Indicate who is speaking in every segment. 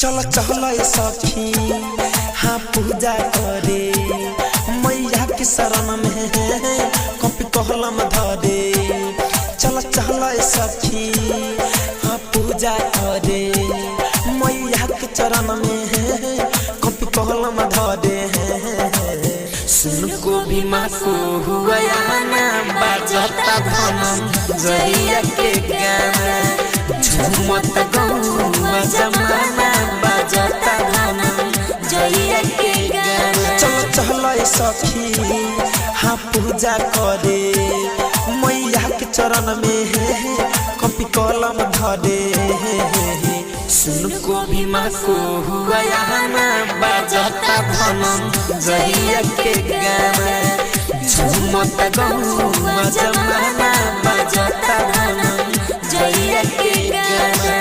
Speaker 1: चल चल सखी हाँ पूजा करे मैया के शरण में कॉपी कलम धरे। चल चल सखी हाँ पूजा करे मैया के चरण में कॉपी कलम धरे। सुन को भी माँ को हुआ ना बाजता धनम जहिया के गाना झूमत गौवा जमाना बाजता धनम जहिया के गाना। चल चल सखी हाँ पूजा करे मैया के चरण में कॉपी कलम धरे। सुन को भी माँ को हुआ ना बाजता धनम जहिया के गाना झूमत गौवा जमाना बाजता धनम जहिया के गाना।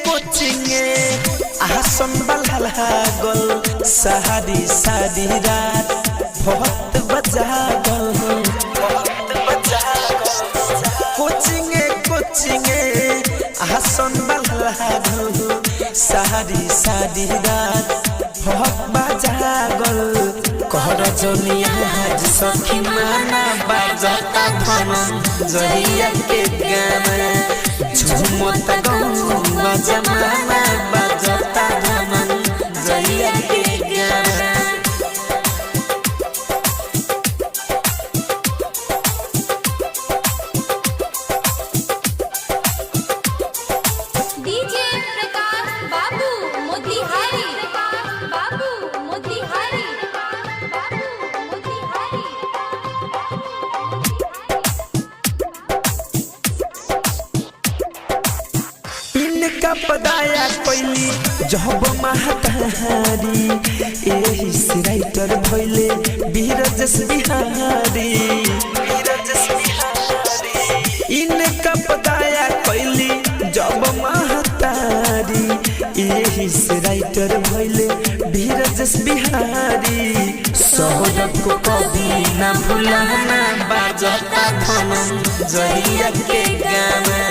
Speaker 1: कोचिंगे आसन बल्ला गल सहारी सारी रात बहुत बजा गल कोचिंगे आसन बल्ला गल सहारी सारी रात बहुत बजा गल। कहर जोनिया आज सखी माना बाजता धनम जहिया के गाना झूमत गौवा जमाना बाजता धनम जहिया के गाना। इनका पदाया कोइली जब महतारी एही से राइटर भइले बीरजस बिहारी। इनका पदाया कोइली जब महतारी एही से राइटर भइले बीरजस बिहारी। सौरभ को कभी ना भुलाना बाजता धनम जहिया के गाना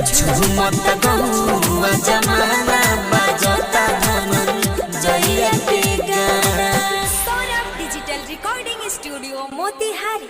Speaker 1: झूमत गौवा जमाना बाजता धनम जहिया के गाना।
Speaker 2: Saurabh digital recording studio Motihari.